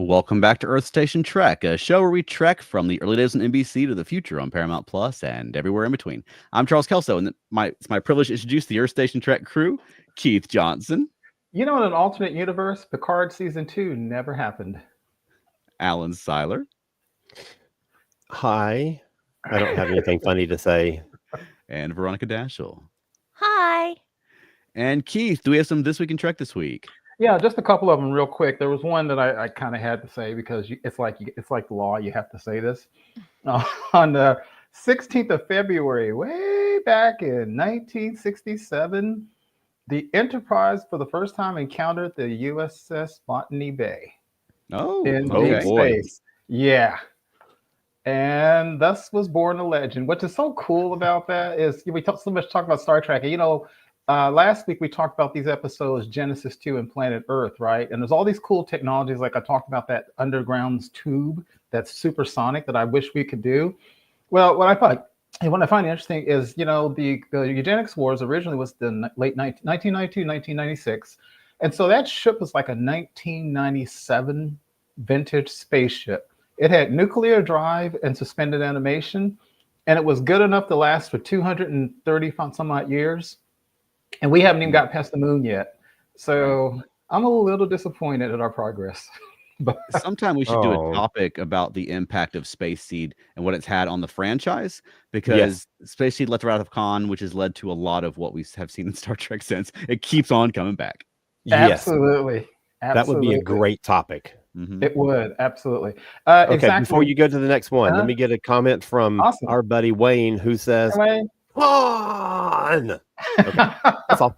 Welcome back to Earth Station Trek, a show where we trek from the early days on NBC to the future on Paramount Plus and everywhere in between. I'm Charles Kelso, and it's my privilege to introduce the Earth Station Trek crew, Keith Johnson, You know, in an alternate universe, Picard season 2 never happened. Alan Seiler, Hi. I don't have anything funny to say. and Veronica Dashel. Hi. And Keith, do we have some This Week in Trek this week? Yeah, just a couple of them real quick. There was one that I kind of had to say because it's like the law. You have to say this. On the 16th of February, way back in 1967, the Enterprise for the first time encountered the USS Botany Bay Oh, in okay. deep space. Yeah. And thus was born a legend. What is so cool about that is we talk so much about Star Trek. And, last week we talked about these episodes, Genesis 2 and Planet Earth, right? And there's all these cool technologies, like I talked about that underground tube that's supersonic that I wish we could do. Well, what I find interesting is, the eugenics wars originally was the late 1992, 1996. And so that ship was like a 1997 vintage spaceship. It had nuclear drive and suspended animation, and it was good enough to last for 230 some odd years. And we haven't even got past the moon yet. So I'm a little disappointed at our progress. But sometime we should do a topic about the impact of Space Seed and what it's had on the franchise, because Space Seed let the Wrath of Khan, which has led to a lot of what we have seen in Star Trek since. It keeps on coming back. Absolutely. That would be a great topic. Mm-hmm. It would, absolutely. Okay, exactly. Before you go to the next one, let me get a comment from our buddy Wayne, who says, "On." Okay, that's all.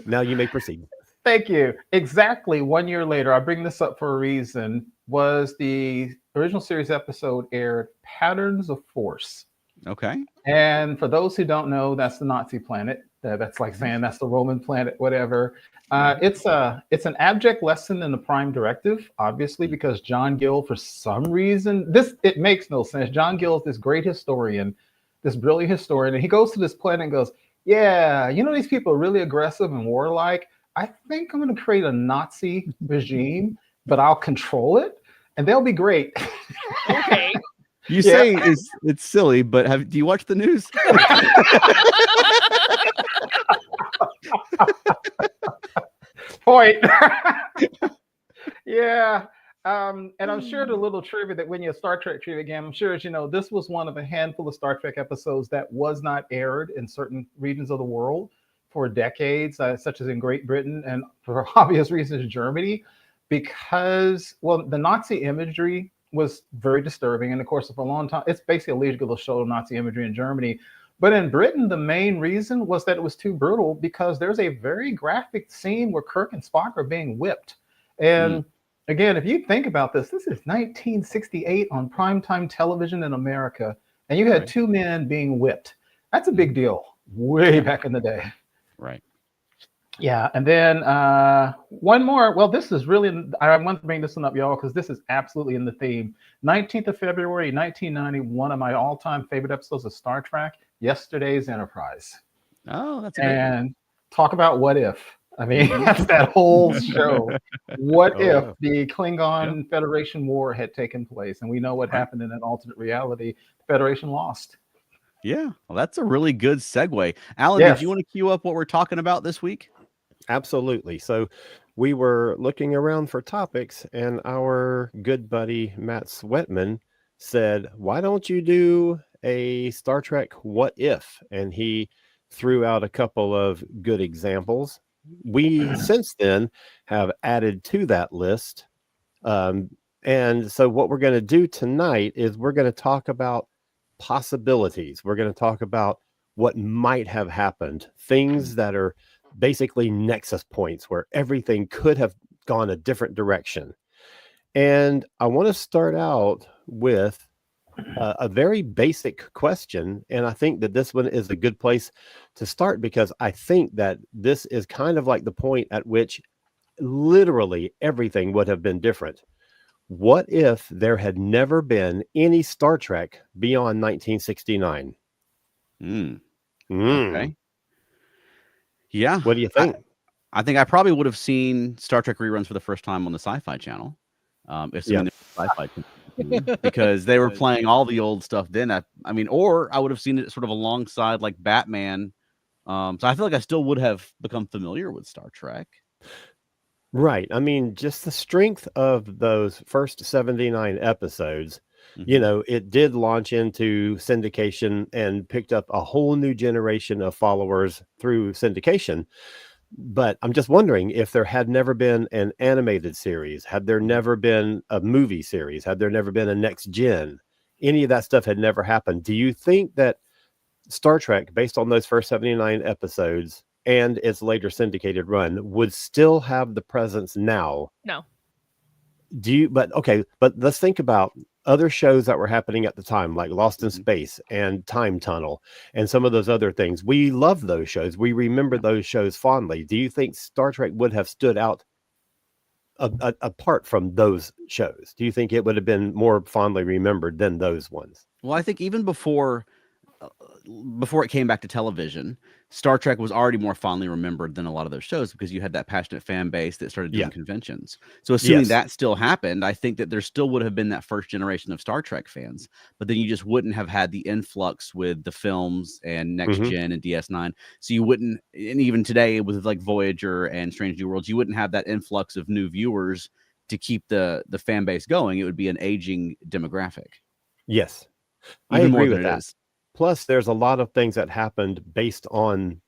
Now you may proceed. Thank you. Exactly 1 year later, I bring this up for a reason, was the original series episode aired Patterns of Force. Okay. And for those who don't know, that's the Nazi planet. That's like saying that's the Roman planet, whatever. It's an abject lesson in the Prime Directive, obviously, because John Gill, for some reason, it makes no sense. John Gill is this great historian, this brilliant historian, and he goes to this planet and goes, yeah, these people are really aggressive and warlike. I think I'm going to create a Nazi regime, but I'll control it, and they'll be great. Okay. You say it's silly, but do you watch the news? Point. Yeah. And I'm sure the little trivia that when you Star Trek trivia game, I'm sure as you know, this was one of a handful of Star Trek episodes that was not aired in certain regions of the world for decades, such as in Great Britain and for obvious reasons Germany, because the Nazi imagery was very disturbing, and of course for a long time it's basically illegal to show Nazi imagery in Germany. But in Britain, the main reason was that it was too brutal, because there's a very graphic scene where Kirk and Spock are being whipped. And again, if you think about this is 1968 on primetime television in America, and you had two men being whipped. That's a big deal way back in the day. Right. Yeah, and then one more. Well, this is really, I want to bring this one up, y'all, because this is absolutely in the theme. 19th of February, 1990, one of my all-time favorite episodes of Star Trek, Yesterday's Enterprise. Oh, that's a and talk about what if. I mean, that's that whole show. What if the Klingon Federation War had taken place? And we know what happened in that alternate reality. The Federation lost. Yeah, well, that's a really good segue. Alan, did you want to cue up what we're talking about this week? Absolutely. So we were looking around for topics, and our good buddy Matt Sweatman said, why don't you do a Star Trek What If? And he threw out a couple of good examples. We since then have added to that list. And so what we're going to do tonight is we're going to talk about possibilities. We're going to talk about what might have happened, things that are basically nexus points where everything could have gone a different direction. And I want to start out with a very basic question. And I think that this one is a good place to start, because I think that this is kind of like the point at which literally everything would have been different. What if there had never been any Star Trek beyond 1969? Okay. Yeah. What do you think? I think I probably would have seen Star Trek reruns for the first time on the Sci-Fi Channel. assuming they're sci-fi continue, because they were playing all the old stuff then. I mean, or I would have seen it sort of alongside like Batman. So I feel like I still would have become familiar with Star Trek. Right. I mean, just the strength of those first 79 episodes, you know, it did launch into syndication and picked up a whole new generation of followers through syndication. But I'm just wondering if there had never been an animated series, had there never been a movie series, had there never been a next gen, any of that stuff had never happened. Do you think that Star Trek, based on those first 79 episodes and its later syndicated run, would still have the presence now? No. But let's think about other shows that were happening at the time, like Lost in Space and Time Tunnel and some of those other things. We love those shows. We remember those shows fondly. Do you think Star Trek would have stood out apart from those shows? Do you think it would have been more fondly remembered than those ones? Well, I think even before it came back to television, Star Trek was already more fondly remembered than a lot of those shows because you had that passionate fan base that started doing conventions. So assuming that still happened, I think that there still would have been that first generation of Star Trek fans, but then you just wouldn't have had the influx with the films and Next Gen and DS9. So you wouldn't, and even today with like Voyager and Strange New Worlds, you wouldn't have that influx of new viewers to keep the fan base going. It would be an aging demographic. Yes, Even I agree more with than that. it is. Plus, there's a lot of things that happened based on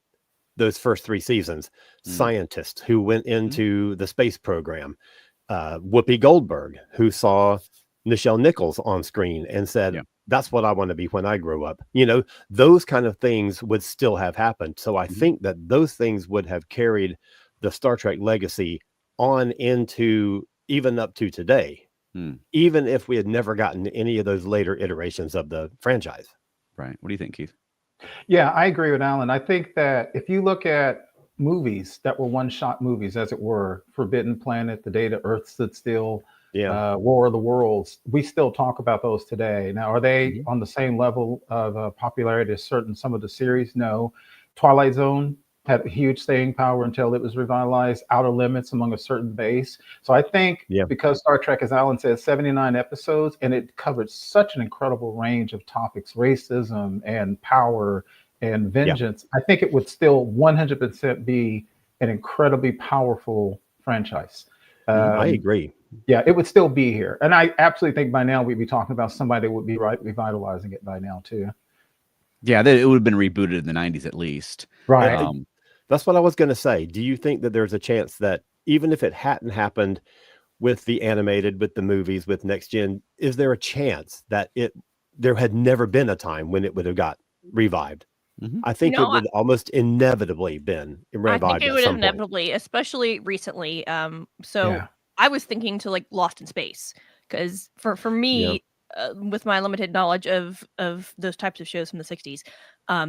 those first 3 seasons. Scientists who went into the space program, Whoopi Goldberg, who saw Nichelle Nichols on screen and said, that's what I want to be when I grow up. You know, those kind of things would still have happened. So I think that those things would have carried the Star Trek legacy on into even up to today, even if we had never gotten any of those later iterations of the franchise. Right. What do you think, Keith? Yeah, I agree with Alan. I think that if you look at movies that were one-shot movies, as it were, Forbidden Planet, The Day the Earth Stood Still, War of the Worlds, we still talk about those today. Now, are they on the same level of popularity as some of the series? No. Twilight Zone had a huge staying power until it was revitalized. Outer Limits among a certain base. So I think because Star Trek, as Alan said, 79 episodes, and it covered such an incredible range of topics, racism and power and vengeance, I think it would still 100% be an incredibly powerful franchise. I agree. Yeah, it would still be here. And I absolutely think by now we'd be talking about somebody that would be revitalizing it by now too. Yeah, it would have been rebooted in the 90s at least. Right. That's what I was going to say. Do you think that there's a chance that even if it hadn't happened with the animated, with the movies, with Next Gen, is there a chance that there had never been a time when it would have got revived? I think it would almost inevitably been revived. I think it would inevitably, especially recently. I was thinking to like Lost in Space, because for me, with my limited knowledge of those types of shows from the 60s,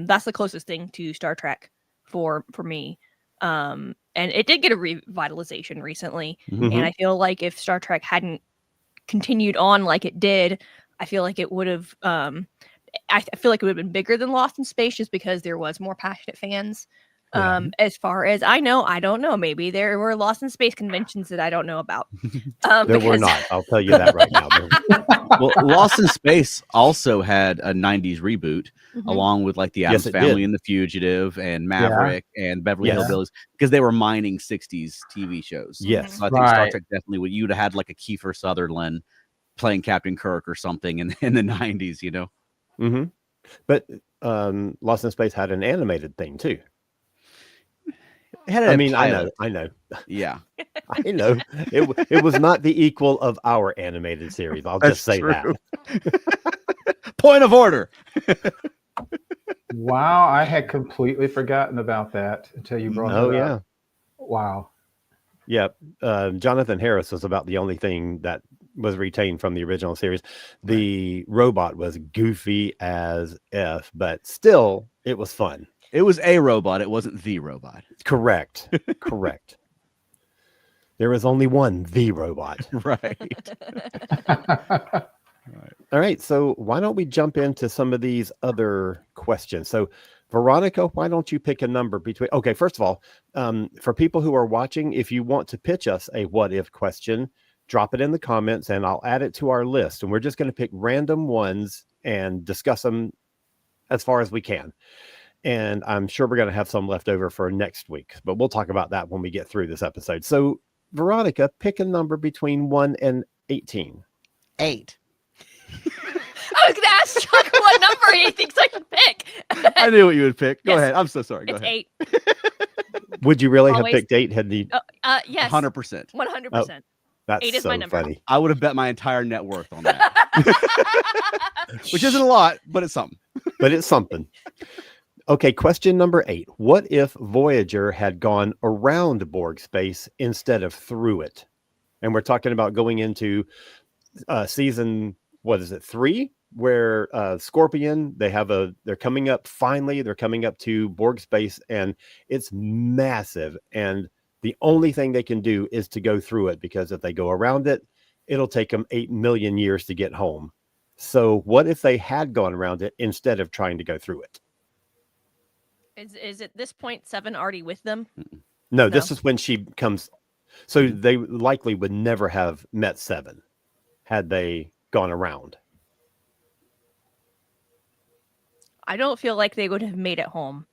that's the closest thing to Star Trek for me. And it did get a revitalization recently. And I feel like if Star Trek hadn't continued on like it did, I feel like it would have I feel like it would have been bigger than Lost in Space, just because there was more passionate fans. As far as I know, I don't know. Maybe there were Lost in Space conventions that I don't know about. There were not. I'll tell you that right now. Well, Lost in Space also had a 90s reboot, along with like the Addams Family and The Fugitive and Maverick and Beverly Hillbillies, because they were mining 60s TV shows. Yes. So I think Star Trek definitely you'd have had like a Kiefer Sutherland playing Captain Kirk or something in the 90s, you know? But Lost in Space had an animated thing too. I know. Yeah. I know. It was not the equal of our animated series. I'll just say that. Point of order. Wow, I had completely forgotten about that until you brought it up. Wow. Yeah. Jonathan Harris was about the only thing that was retained from the original series. The robot was goofy as F, but still, it was fun. It was a robot. It wasn't the robot. Correct. Correct. There is only one, the robot. Right. All right. So why don't we jump into some of these other questions? So Veronica, why don't you pick a number between... Okay, first of all, for people who are watching, if you want to pitch us a what if question, drop it in the comments and I'll add it to our list. And we're just going to pick random ones and discuss them as far as we can. And I'm sure we're going to have some left over for next week, but we'll talk about that when we get through this episode. So, Veronica, pick a number between 1 and 18. 8. I was going to ask Chuck what number he thinks I should pick. I knew what you would pick. Go Yes. ahead. I'm so sorry. Go It's ahead. 8. Would you really Always. have picked 8 had the Yes. 100%. 100%. That's 8 is so my number. funny. I would have bet my entire net worth on that, which isn't a lot, but it's something. But it's something. Okay, question number 8. What if Voyager had gone around Borg space instead of through it? And we're talking about going into season, 3, where Scorpion, they're coming up to Borg space, and it's massive. And the only thing they can do is to go through it, because if they go around it, it'll take them 8 million years to get home. So what if they had gone around it instead of trying to go through it? Is at this point 7 already with them? No, this is when she comes. So they likely would never have met 7 had they gone around. I don't feel like they would have made it home.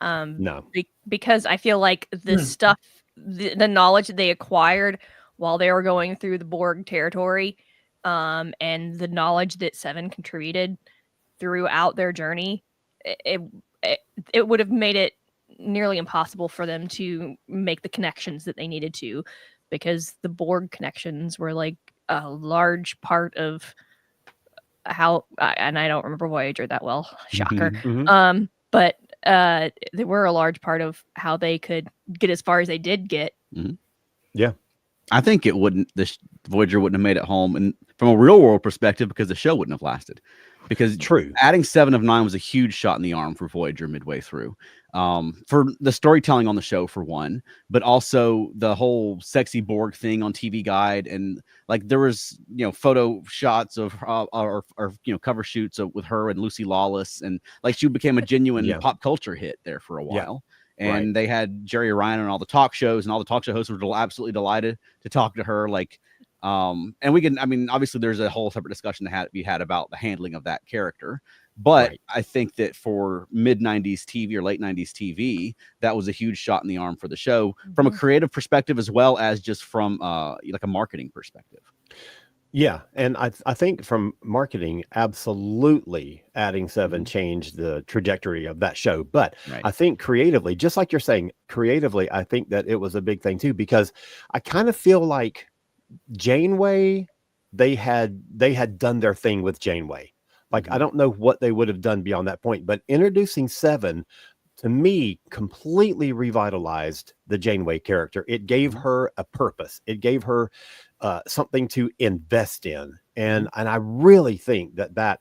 No. Because I feel like the stuff, the knowledge that they acquired while they were going through the Borg territory, and the knowledge that 7 contributed throughout their journey, it would have made it nearly impossible for them to make the connections that they needed to, because the Borg connections were like a large part of how, and I don't remember Voyager that well, shocker. Mhm. But they were a large part of how they could get as far as they did get. Yeah. I think Voyager wouldn't have made it home, and from a real world perspective, because the show wouldn't have lasted. Because True. adding 7 of 9 was a huge shot in the arm for Voyager midway through, for the storytelling on the show, for one, but also the whole sexy Borg thing on TV Guide, and like there was photo shots of or cover shoots with her and Lucy Lawless, and like she became a genuine pop culture hit there for a while. And they had Jerry Ryan on all the talk shows, and all the talk show hosts were absolutely delighted to talk to her. And we can, obviously there's a whole separate discussion to be had about the handling of that character. But I think that for mid 90s TV or late 90s TV, that was a huge shot in the arm for the show from a creative perspective, as well as just from like a marketing perspective. Yeah, and I think from marketing, absolutely adding 7 changed the trajectory of that show. But I think creatively, just like you're saying, creatively, I think that it was a big thing too, because I kind of feel like Janeway, they had done their thing with Janeway. Like, I don't know what they would have done beyond that point, but introducing 7, to me, completely revitalized the Janeway character. It gave her a purpose. It gave her something to invest in. And I really think that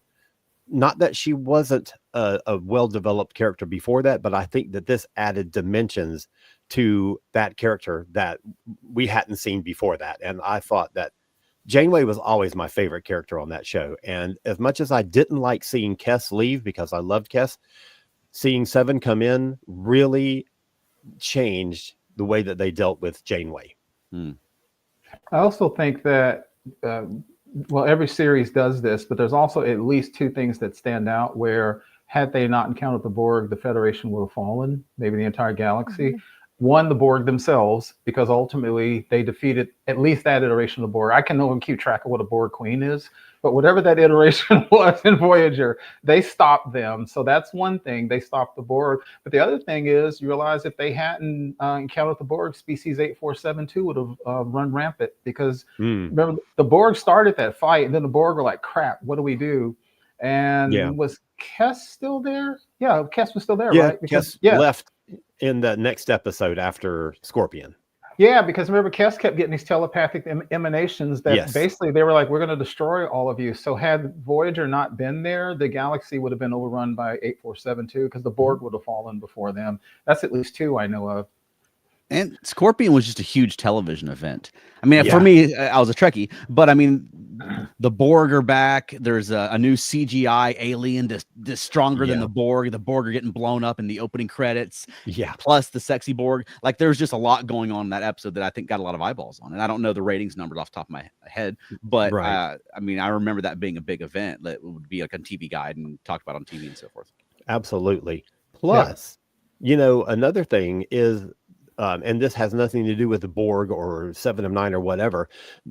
not that she wasn't a well-developed character before that, but I think that this added dimensions to that character that we hadn't seen before that. And I thought that Janeway was always my favorite character on that show. And as much as I didn't like seeing Kes leave, because I loved Kes, seeing 7 come in really changed the way that they dealt with Janeway. I also think that, every series does this, but there's also at least 2 things that stand out where, had they not encountered the Borg, the Federation would have fallen, maybe the entire galaxy. One, the Borg themselves, because ultimately they defeated at least that iteration of the Borg. I can no longer keep track of what a Borg Queen is, but whatever that iteration was in Voyager, they stopped them. So that's one thing, they stopped the Borg. But the other thing is, you realize if they hadn't encountered the Borg, species 8472 would have run rampant, because remember, the Borg started that fight, and then the Borg were like, crap, what do we do? And was Kes still there? Yeah, Kes was still there, right? Because Kes left in the next episode after Scorpion. Yeah, because remember, Kes kept getting these telepathic emanations that basically they were like, we're going to destroy all of you. So had Voyager not been there, the galaxy would have been overrun by 8472, because the Borg would have fallen before them. That's at least 2 I know of. And Scorpion was just a huge television event. For me, I was a Trekkie, but The Borg are back. There's a new CGI alien that's stronger than Yeah. the Borg. The Borg are getting blown up in the opening credits. Yeah. Plus the sexy Borg. Like there's just a lot going on in that episode that I think got a lot of eyeballs on. And I don't know the ratings numbers off the top of my head, but Right. I mean, I remember that being a big event that would be like a TV guide and talked about on TV and so forth. Absolutely. Plus, you know, another thing is, and this has nothing to do with the Borg or Seven of Nine or whatever.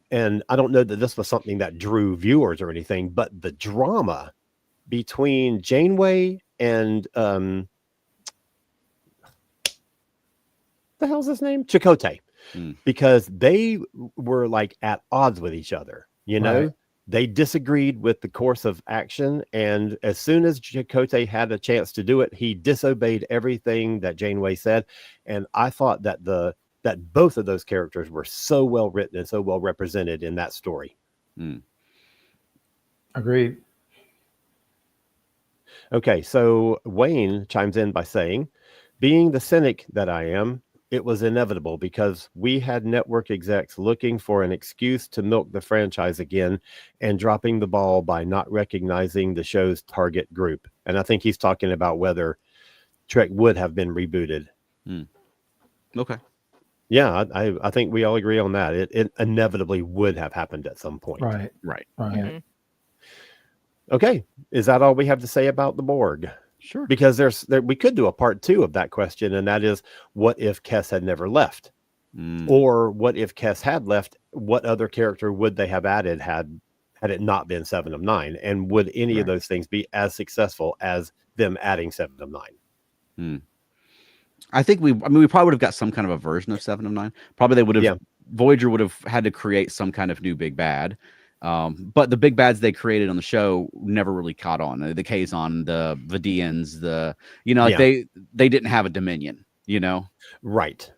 And I don't know that this was something that drew viewers or anything, but the drama between Janeway and the hell's his name? Chakotay. Because they were like at odds with each other, you know? Right. They disagreed with the course of action, and as soon as Chakotay had a chance to do it, he disobeyed everything that Janeway said. And I thought that that both of those characters were so well written and so well represented in that story. Agreed. Okay, so Wayne chimes in by saying, being the cynic that I am, it was inevitable because we had network execs looking for an excuse to milk the franchise again and dropping the ball by not recognizing the show's target group. And I think he's talking about whether Trek would have been rebooted. Okay. Yeah, I think we all agree on that. It inevitably would have happened at some point. Right. Right. Right. Okay. Is that all we have to say about the Borg? Sure. Because we could do a part 2 of that question, and that is, what if Kes had never left? Or what if Kes had left? What other character would they have added had it not been Seven of Nine? And would any of those things be as successful as them adding Seven of Nine? I think we probably would have got some kind of a version of Seven of Nine. Probably they would have, Voyager would have had to create some kind of new big bad. But the big bads they created on the show never really caught on. The Kazon, the Vidians, they didn't have a Dominion, you know? Right.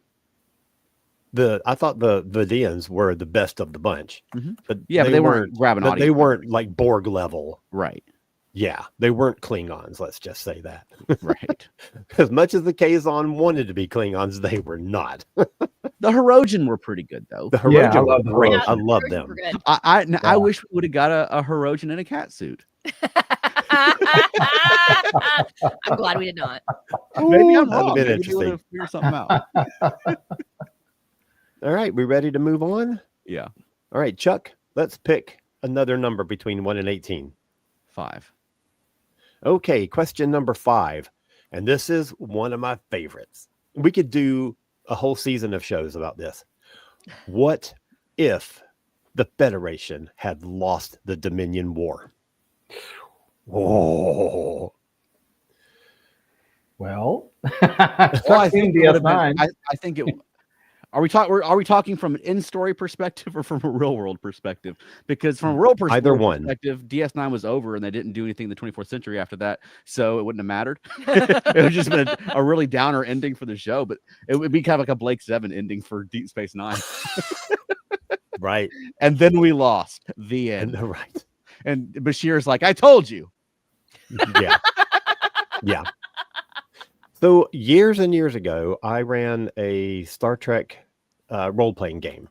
I thought the Vidians were the best of the bunch. But but they weren't grabbing audience. They weren't like Borg level. Right. Yeah, they weren't Klingons, let's just say that. Right. As much as the Kazon wanted to be Klingons, they were not. The Hirogen were pretty good, though. The Hirogen I were love the great. Hirogen. I love them. I wish we would have got a Hirogen in a cat suit. I'm glad we did not. Maybe I'm That'd have wrong. been Maybe we interesting. would have figured something out. All right, we ready to move on? Yeah. All right, Chuck, let's pick another number between 1 and 18. 5. Okay, question number 5. And this is one of my favorites. We could do a whole season of shows about this. What if the Federation had lost the Dominion War? Oh. Well, I think it would have DS9. been, I think it. Are we talking from an in-story perspective or from a real-world perspective? Because from a real Either one. perspective, DS9 was over and they didn't do anything in the 24th century after that, so it wouldn't have mattered. It would just been a really downer ending for the show, but it would be kind of like a Blake Seven ending for Deep Space Nine. Right. And then we lost. The end. Right. And Bashir's like, I told you. Yeah. Yeah. So years and years ago, I ran a Star Trek role-playing game.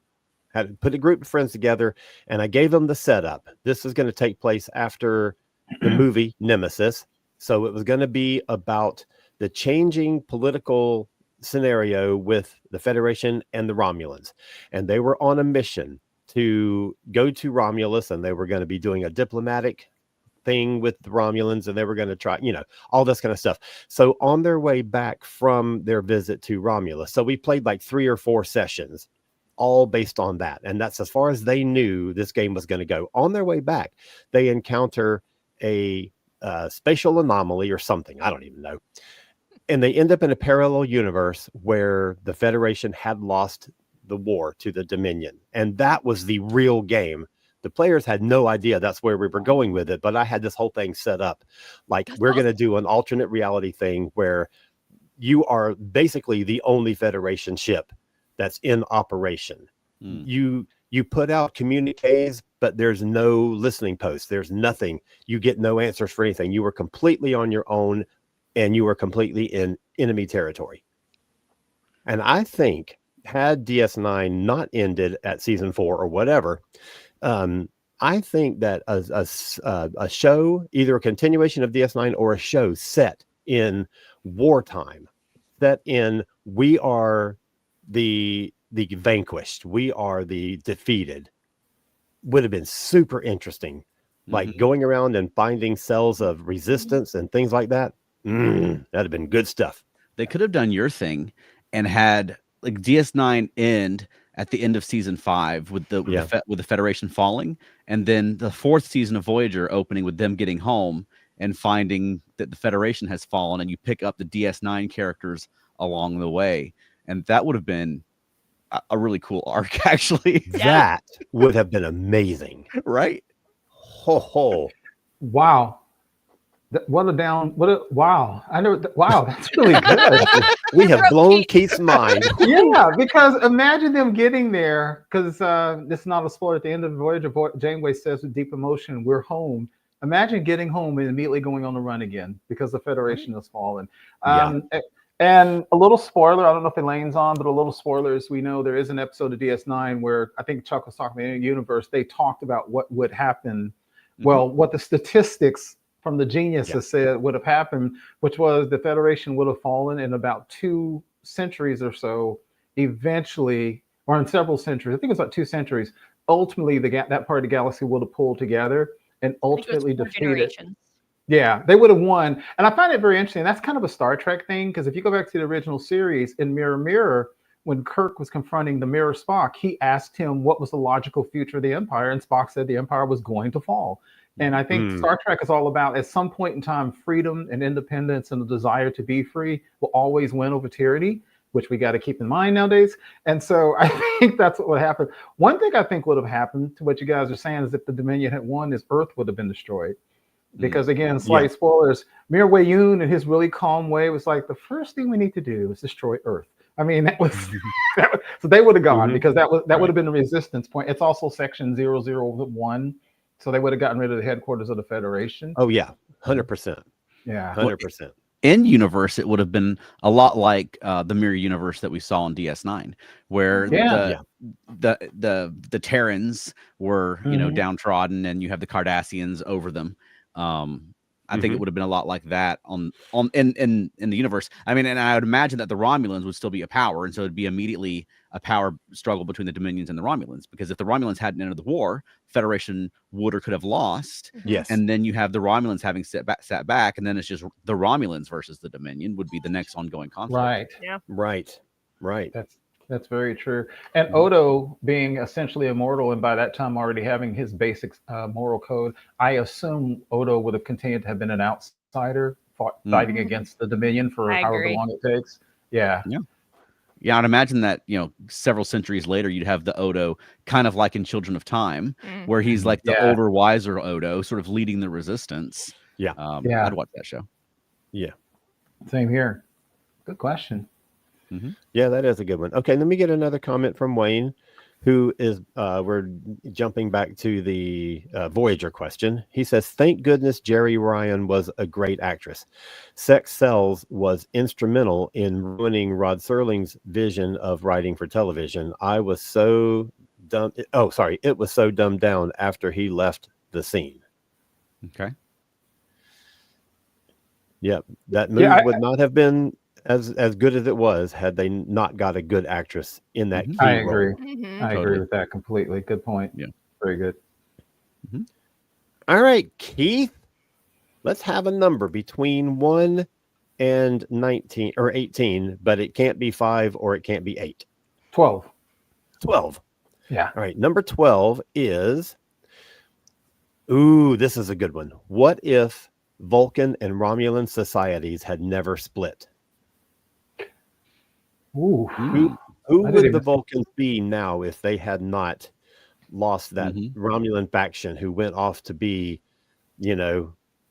Had put a group of friends together, and I gave them the setup. This is going to take place after the movie Nemesis. So it was going to be about the changing political scenario with the Federation and the Romulans. And they were on a mission to go to Romulus, and they were going to be doing a diplomatic thing with the Romulans, and they were going to try, all this kind of stuff. So on their way back from their visit to Romulus, so we played like 3 or 4 sessions, all based on that. And that's as far as they knew this game was going to go. On their way back, they encounter a spatial anomaly or something. I don't even know. And they end up in a parallel universe where the Federation had lost the war to the Dominion. And that was the real game. The players had no idea that's where we were going with it, but I had this whole thing set up. Like, we're going to do an alternate reality thing where you are basically the only Federation ship that's in operation. You put out communiques, but there's no listening posts. There's nothing. You get no answers for anything. You were completely on your own, and you were completely in enemy territory. And I think had DS9 not ended at season 4 or whatever, I think that a show, either a continuation of DS9 or a show set in wartime, set in we are the vanquished, we are the defeated, would have been super interesting. Like going around and finding cells of resistance and things like that. That'd have been good stuff. They could have done your thing and had like DS9 end at the end of season 5 with the Federation falling, and then the 4th season of Voyager opening with them getting home and finding that the Federation has fallen, and you pick up the DS9 characters along the way, and that would have been a really cool arc, actually. That would have been amazing, right? Ho. Wow. Wow. I know. Wow, that's really good. We have blown Keith's mind. Yeah, because imagine them getting there, because this is not a spoiler. At the end of Voyager, Janeway says with deep emotion, "We're home." Imagine getting home and immediately going on the run again because the Federation has fallen. And a little spoiler, I don't know if Elaine's on, but a little spoiler is we know there is an episode of DS9 where I think Chuck was talking about the universe. They talked about what would happen. Well, what the statistics from the geniuses said would have happened, which was the Federation would have fallen in about 2 centuries or so, eventually, or in several centuries. I think it's about 2 centuries. Ultimately, that part of the galaxy would have pulled together and ultimately defeated. Yeah, they would have won. And I find it very interesting. That's kind of a Star Trek thing, because if you go back to the original series in Mirror Mirror, when Kirk was confronting the Mirror Spock, he asked him what was the logical future of the Empire, and Spock said the Empire was going to fall. And I think Star Trek is all about, at some point in time, freedom and independence and the desire to be free will always win over tyranny, which we got to keep in mind nowadays. And so I think that's what would happen. One thing I think would have happened to what you guys are saying is if the Dominion had won, is Earth would have been destroyed. Because again, slight spoilers, Mirway Yoon in his really calm way was like, the first thing we need to do is destroy Earth. I mean, that was so they would have gone because that would have been the resistance point. It's also section 001. So they would have gotten rid of the headquarters of the Federation. Oh yeah, 100%. Yeah, 100%. In universe, it would have been a lot like the mirror universe that we saw in DS9, where the Terrans were downtrodden, and you have the Cardassians over them. I think it would have been a lot like that in the universe. I mean, and I would imagine that the Romulans would still be a power, and so it'd be immediately a power struggle between the Dominions and the Romulans. Because if the Romulans hadn't entered the war, Federation would or could have lost. Yes, and then you have the Romulans having sat back, and then it's just the Romulans versus the Dominion would be the next ongoing conflict. Right. Yeah. Right. That's very true. And Odo being essentially immortal, and by that time already having his basic moral code, I assume Odo would have continued to have been an outsider, fighting against the Dominion for however long it takes. Yeah, I'd imagine that, several centuries later, you'd have the Odo kind of like in Children of Time, where he's like the older, wiser Odo, sort of leading the resistance. I'd watch that show. Yeah. Same here. Good question. Yeah, that is a good one. Okay, let me get another comment from Wayne, who is, we're jumping back to the Voyager question. He says, thank goodness Jeri Ryan was a great actress. Sex Sells was instrumental in ruining Rod Serling's vision of writing for television. It was so dumbed down after he left the scene. Okay. Yep, that movie would not have been as good as it was had they not got a good actress in that key I agree. role. I agree with that completely. Good point. Yeah. Very good. All right, Keith, let's have a number between 1 and 19 or 18, but it can't be 5 or it can't be 8. 12. 12. Yeah. All right, number 12 is, this is a good one. What if Vulcan and Romulan societies had never split? Ooh. Who would the Vulcans be now if they had not lost that Romulan faction who went off to be,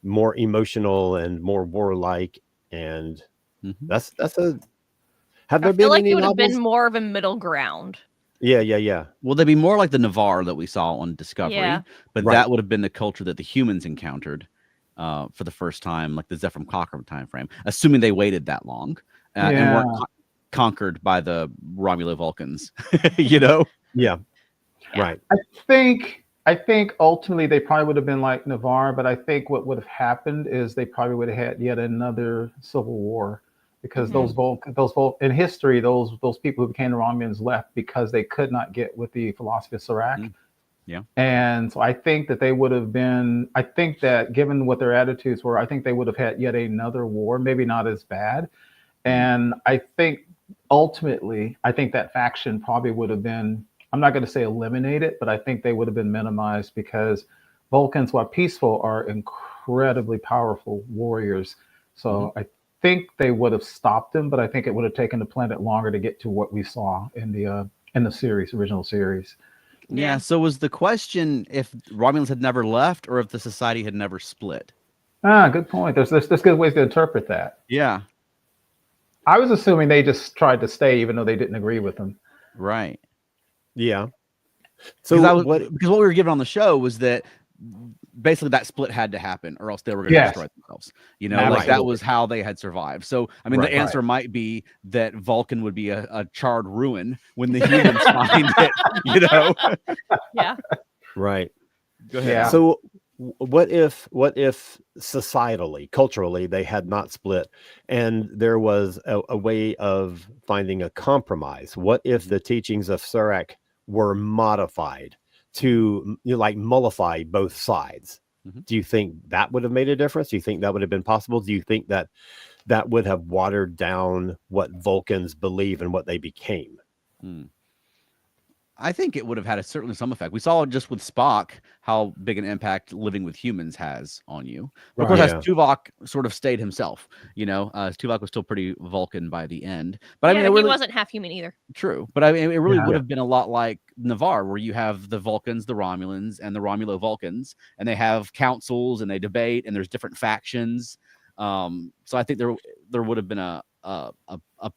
more emotional and more warlike? And that's a. Have there been any it would have novels? been more of a middle ground. Yeah. Well, they'd be more like the Navarre that we saw on Discovery, but Right. that would have been the culture that the humans encountered for the first time, like the Zephyr Cochrane time frame, assuming they waited that long and weren't conquered by the Romulan Vulcans. Yeah. Right. I I think ultimately they probably would have been like Navarre, but I think what would have happened is they probably would have had yet another civil war because Mhm. those in history, those people who became the Romulans left because they could not get with the philosophy of Serac. Mm. Yeah. And so I think that they would have been, I think that given what their attitudes were, I think they would have had yet another war, maybe not as bad. And I think ultimately, I think that faction probably would have been, I'm not going to say eliminated, but I think they would have been minimized because Vulcans, while peaceful, are incredibly powerful warriors. So I think they would have stopped them, but I think it would have taken the planet longer to get to what we saw in the series, original series. Yeah. So was the question if Romulans had never left or if the society had never split? Good point. There's good ways to interpret that. Yeah. I was assuming they just tried to stay even though they didn't agree with them. Right. Yeah. So So because what we were given on the show was that basically that split had to happen or else they were going to destroy themselves. You know, like that was how they had survived. So, I mean, the answer might be that Vulcan would be a charred ruin when the humans find it, you know? Yeah. Right. Go ahead. Yeah. So what if societally, culturally, they had not split and there was a way of finding a compromise? What if the teachings of Serac were modified to like mollify both sides? Do you think that would have made a difference? Do you think that would have been possible? Do you think that that would have watered down what Vulcans believe and what they became? I think it would have had certainly some effect. We saw just with Spock how big an impact living with humans has on you. But of course, as Tuvok sort of stayed himself, you know, Tuvok was still pretty Vulcan by the end. But I mean, he wasn't half human either. True, but I mean, it really would have been a lot like Navarre, where you have the Vulcans, the Romulans, and the Romulo Vulcans, and they have councils and they debate, and there's different factions. So I think there would have been a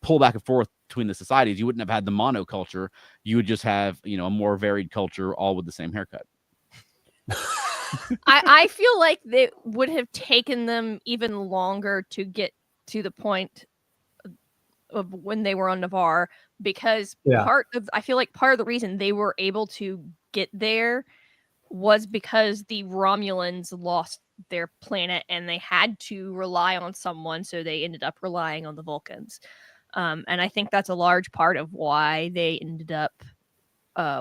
pull back and forth between the societies. You wouldn't have had the monoculture. You would just have, you know, a more varied culture, all with the same haircut. I feel like they would have taken them even longer to get to the point of when they were on Navarre, because I feel like part of the reason they were able to get there was because the Romulans lost their planet and they had to rely on someone, so they ended up relying on the Vulcans. And I think that's a large part of why they ended up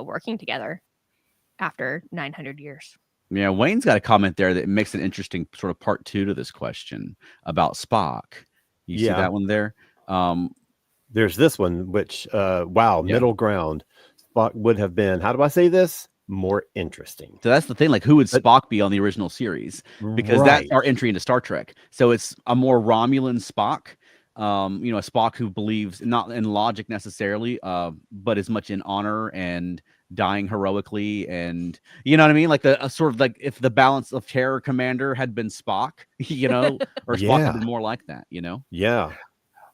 working together after 900 years. Yeah, Wayne's got a comment there that makes an interesting sort of part 2 to this question about Spock. You see that one there? There's this one, which, middle ground. Spock would have been, how do I say this? More interesting. So that's the thing. Like, who would Spock be on the original series? Because that's our entry into Star Trek. So it's a more Romulan Spock. You know, a Spock who believes not in logic necessarily, but as much in honor and dying heroically, and you know what I mean, like a sort of like if the balance of Terror Commander had been Spock, you know, or Spock had been more like that, you know.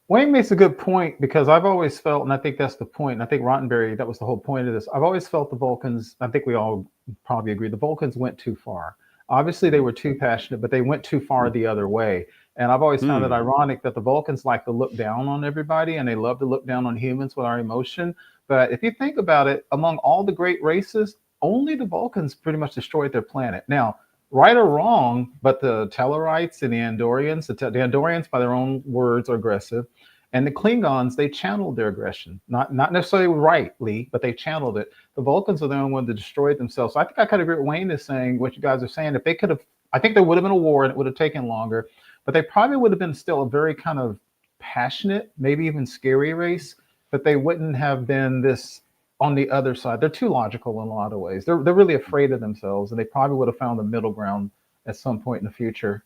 Wayne makes a good point, because I've always felt, and I think that's the point, and I think Rottenberry, that was the whole point of this. I've always felt the Vulcans, I think we all probably agree, the Vulcans went too far. Obviously, they were too passionate, but they went too far the other way. And I've always found it ironic that the Vulcans like to look down on everybody, and they love to look down on humans with our emotion. But if you think about it, among all the great races, only the Vulcans pretty much destroyed their planet. Now, right or wrong, but the Tellarites and the Andorians, the Andorians by their own words are aggressive. And the Klingons, they channeled their aggression, not necessarily rightly, but they channeled it. The Vulcans are the only one that destroyed themselves. So I think I kind of agree with Wayne is saying, what you guys are saying. If they could have, I think there would have been a war and it would have taken longer, but they probably would have been still a very kind of passionate, maybe even scary race, but they wouldn't have been this on the other side. They're too logical in a lot of ways. They're really afraid of themselves, and they probably would have found the middle ground at some point in the future.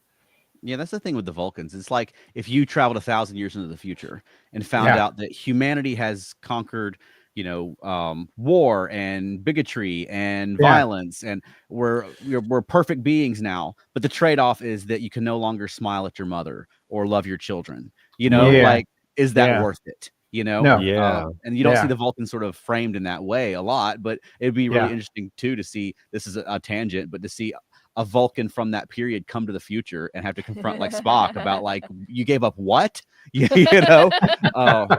Yeah, that's the thing with the Vulcans. It's like if you traveled 1,000 years into the future and found out that humanity has conquered, you know, war and bigotry and violence, and we're perfect beings now. But the trade-off is that you can no longer smile at your mother or love your children. You know, like, is that worth it? You know, and you don't see the Vulcans sort of framed in that way a lot. But it'd be really interesting too to see. This is a tangent, but to see a Vulcan from that period come to the future and have to confront like Spock about like, you gave up what? You know? I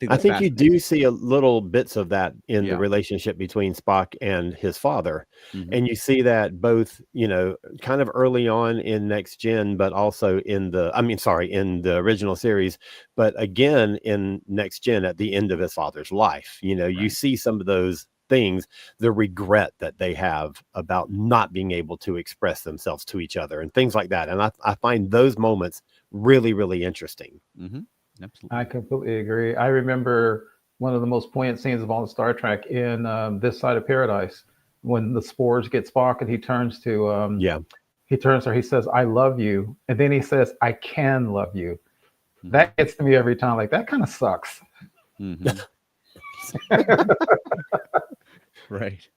I think you do see a little bits of that in the Yeah. relationship between Spock and his father. Mhm. And you see that both, kind of early on in Next Gen, but also in the original series, but again in Next Gen at the end of his father's life. You Right. see some of those things, the regret that they have about not being able to express themselves to each other and things like that. And I find those moments really, really interesting. Mhm. Absolutely. I completely agree. I remember one of the most poignant scenes of all the Star Trek in This Side of Paradise, when the spores get Spock and he turns to her, he says, "I love you," and then he says, "I can love you." Mhm. That gets to me every time. Like, that kind of sucks. Mhm. Right.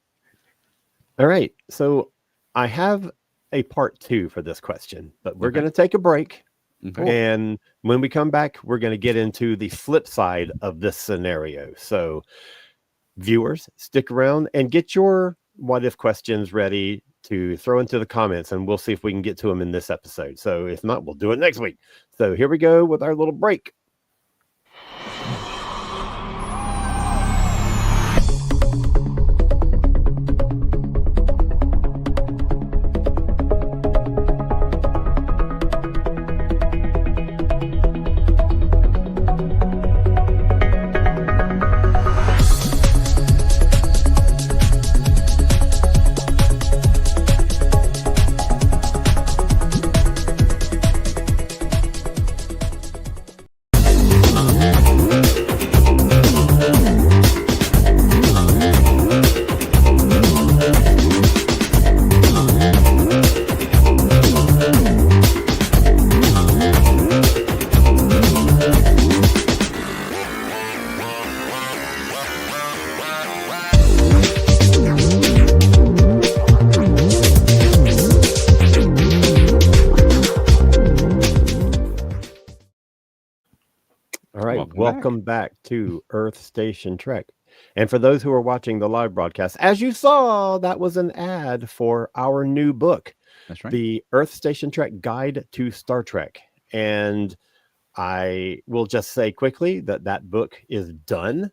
All right. So I have a part 2 for this question, but we're Okay. going to take a break. Okay. And when we come back, we're going to get into the flip side of this scenario. So viewers, stick around and get your what if questions ready to throw into the comments, and we'll see if we can get to them in this episode. So if not, we'll do it next week. So here we go with our little break. All right, welcome back to Earth Station Trek. And for those who are watching the live broadcast, as you saw, that was an ad for our new book, That's right. the Earth Station Trek Guide to Star Trek. And I will just say quickly that that book is done.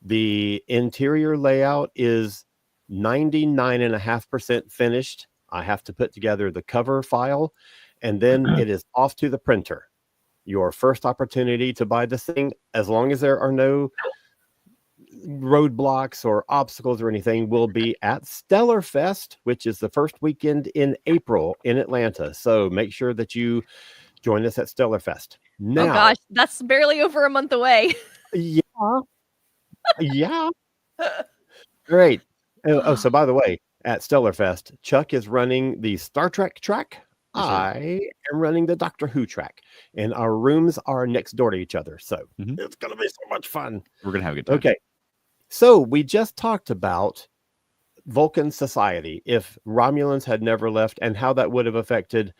The interior layout is 99.5% finished. I have to put together the cover file, and then it is off to the printer. Your first opportunity to buy this thing, as long as there are no roadblocks or obstacles or anything, will be at Stellar Fest, which is the first weekend in April in Atlanta. So make sure that you join us at Stellar Fest. Now, Oh gosh, that's barely over a month away. Yeah. All right. So by the way, at Stellar Fest, Chuck is running the Star Trek track. Yes, sir. I am running the Doctor Who track, and our rooms are next door to each other. So Mhm. it's going to be so much fun. We're gonna have a good time. Okay. So we just talked about Vulcan society, if Romulans had never left, and how that would have affected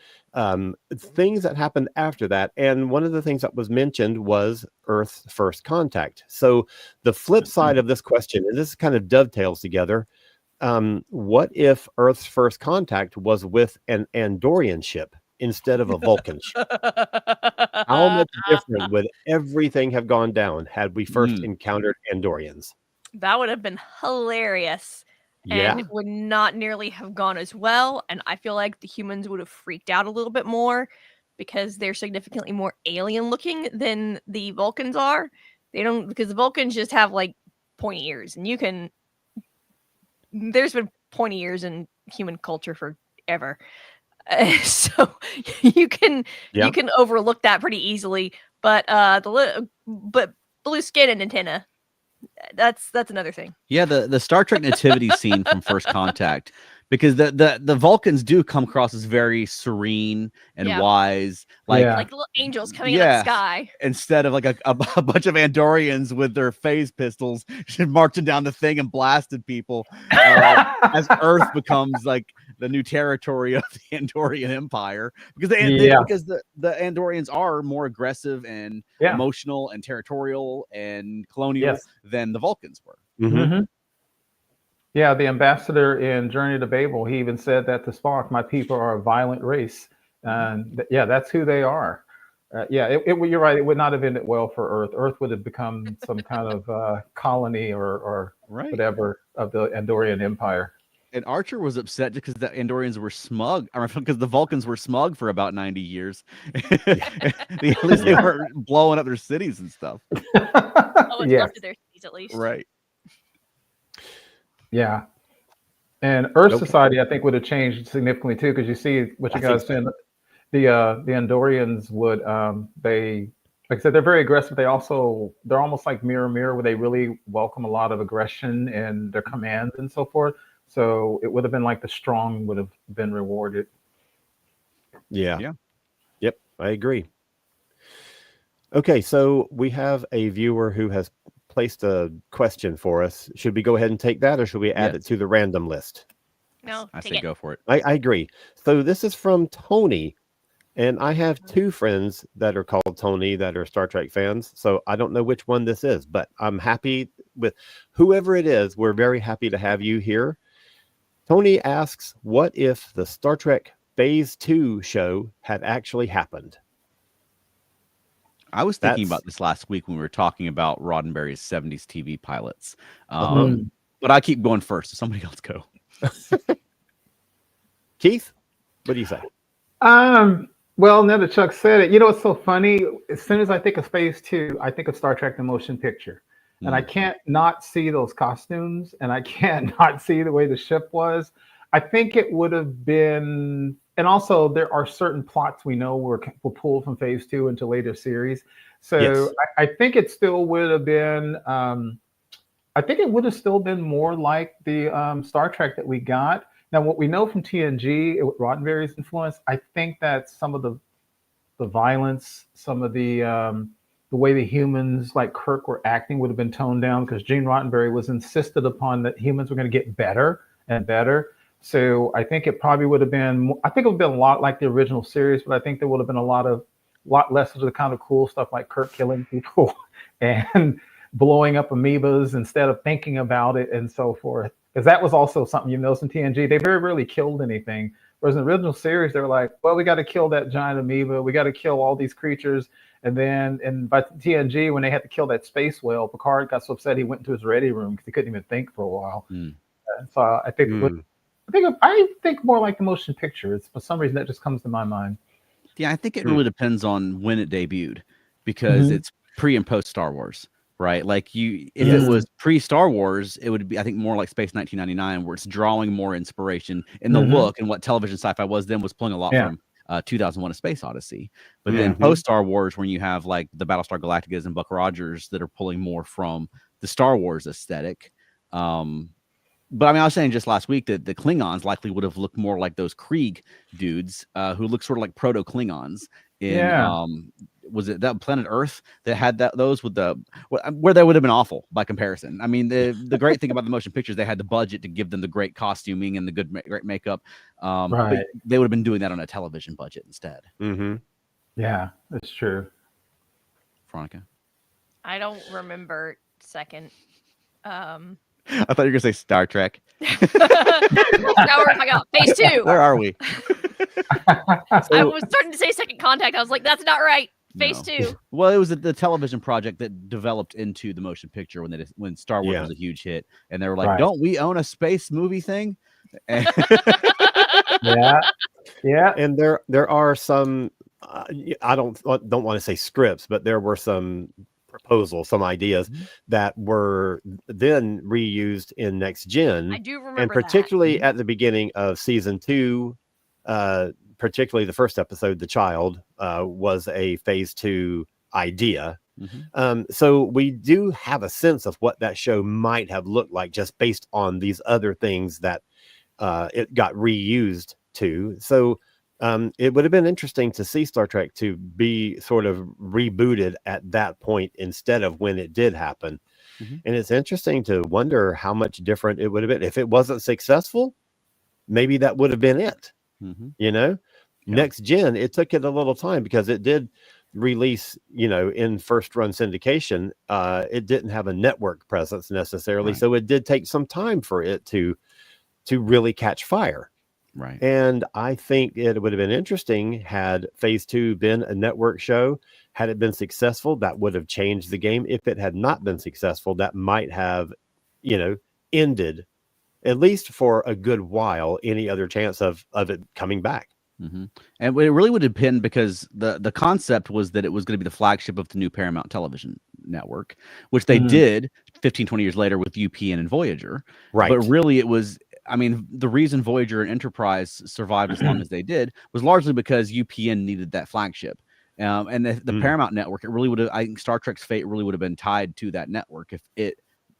things that happened after that. And one of the things that was mentioned was Earth's first contact. So the flip side of this question, and this kind of dovetails together, what if Earth's first contact was with an Andorian ship instead of a Vulcan ship? How much different would everything have gone down had we first encountered Andorians? That would have been hilarious. Yeah. And it would not nearly have gone as well. And I feel like the humans would have freaked out a little bit more because they're significantly more alien looking than the Vulcans are. They don't, because the Vulcans just have like pointy ears, and there's been pointy ears in human culture forever. So you can overlook that pretty easily. But but blue skin and antenna, that's another thing. Yeah, the Star Trek nativity scene from First Contact, because the Vulcans do come across as very serene and wise, like little angels coming out of the sky, instead of like a bunch of Andorians with their phase pistols marching down the thing and blasted people, as Earth becomes like the new territory of the Andorian Empire, because the Andorians are more aggressive and emotional and territorial and colonial than the Vulcans were. Mm-hmm. Yeah, the ambassador in Journey to Babel, he even said that to Spock, "My people are a violent race." And that's who they are. You're right. It would not have ended well for Earth. Earth would have become some kind of colony or Right. whatever of the Andorian Empire. And Archer was upset because the Andorians were smug. I mean, because the Vulcans were smug for about 90 years. At least they weren't blowing up their cities and stuff. Oh, it's left of their cities at least. Right. Yeah. And Earth society, I think, would have changed significantly too, because you see what you guys saying. The Andorians would they, like I said, they're very aggressive. They're almost like mirror, where they really welcome a lot of aggression in their commands and so forth. So it would have been like the strong would have been rewarded. Yeah. Yep, I agree. Okay, so we have a viewer who has placed a question for us. Should we go ahead and take that, or should we add it to the random list? No, I say go for it. I agree. So this is from Tony, and I have two friends that are called Tony that are Star Trek fans. So I don't know which one this is, but I'm happy with whoever it is. We're very happy to have you here. Tony asks, what if the Star Trek Phase 2 show had actually happened? I was thinking about this last week when we were talking about Roddenberry's 70s TV pilots. But I keep going first, so somebody else go. Keith, what do you say? Well, now that Chuck said it, it's so funny. As soon as I think of Phase 2, I think of Star Trek: The Motion Picture. And I can't not see those costumes, and I can't not see the way the ship was. I think it would have been, and also there are certain plots we know were pulled from Phase 2 into later series. So yes. I think it still would have been, I think it would have still been more like the Star Trek that we got. Now, what we know from TNG, with Roddenberry's influence, I think that some of the violence, some of the way the humans like Kirk were acting would have been toned down, because Gene Roddenberry was insisted upon that humans were going to get better and better. So I think it probably would have been, I think it would have been a lot like the original series, but I think there would have been a lot less of the kind of cool stuff like Kirk killing people and blowing up amoebas instead of thinking about it and so forth. Because that was also something you noticed in TNG. They very rarely killed anything. Whereas in the original series, they were like, well, we got to kill that giant amoeba. We got to kill all these creatures. And then by TNG, when they had to kill that space whale, Picard got so upset he went into his ready room because he couldn't even think for a while. So I think I think more like the motion picture. It's, for some reason, that just comes to my mind. Yeah, I think it really depends on when it debuted, because it's pre and post Star Wars, right? Like if it was pre Star Wars, it would be, I think, more like Space 1999, where it's drawing more inspiration in the look, and what television sci-fi was then was pulling a lot from 2001: A Space Odyssey. But then post Star Wars, when you have like the Battlestar Galacticas and Buck Rogers that are pulling more from the Star Wars aesthetic. But I mean, I was saying just last week that the Klingons likely would have looked more like those Krieg dudes who look sort of like proto Klingons in was it that Planet Earth that had those with where they would have been awful by comparison. I mean, the great thing about the motion pictures, they had the budget to give them the great costuming and the great makeup. But they would have been doing that on a television budget instead. Yeah, that's true. Veronica, I don't remember second. I thought you were gonna say Star Trek. Now we're talking about Phase 2. Where are we? I was starting to say Second Contact. I was like, that's not right. Phase 2. Well, it was the television project that developed into the motion picture when Star Wars was a huge hit, and they were like, "Don't we own a space movie thing?" Yeah. And there are some. I don't want to say scripts, but there were some proposals, some ideas that were then reused in Next Gen. I do remember, and particularly at the beginning of season 2, particularly the first episode, The Child, was a Phase 2 idea. So we do have a sense of what that show might have looked like, just based on these other things that it got reused to. So it would have been interesting to see Star Trek to be sort of rebooted at that point instead of when it did happen. And it's interesting to wonder how much different it would have been. If it wasn't successful, maybe that would have been it. Next Gen, it took it a little time because it did release, in first run syndication. It didn't have a network presence necessarily. So it did take some time for it to really catch fire. Right. And I think it would have been interesting had Phase 2 been a network show. Had it been successful, that would have changed the game. If it had not been successful, that might have, ended, at least for a good while, any other chance of it coming back. Mm-hmm. And it really would depend, because the concept was that it was going to be the flagship of the new Paramount Television network, which they did 15, 20 years later with UPN and Voyager. Right. But really it was, I mean, the reason Voyager and Enterprise survived as long as they did was largely because UPN needed that flagship. And the Paramount network, it really would have, I think Star Trek's fate really would have been tied to that network. If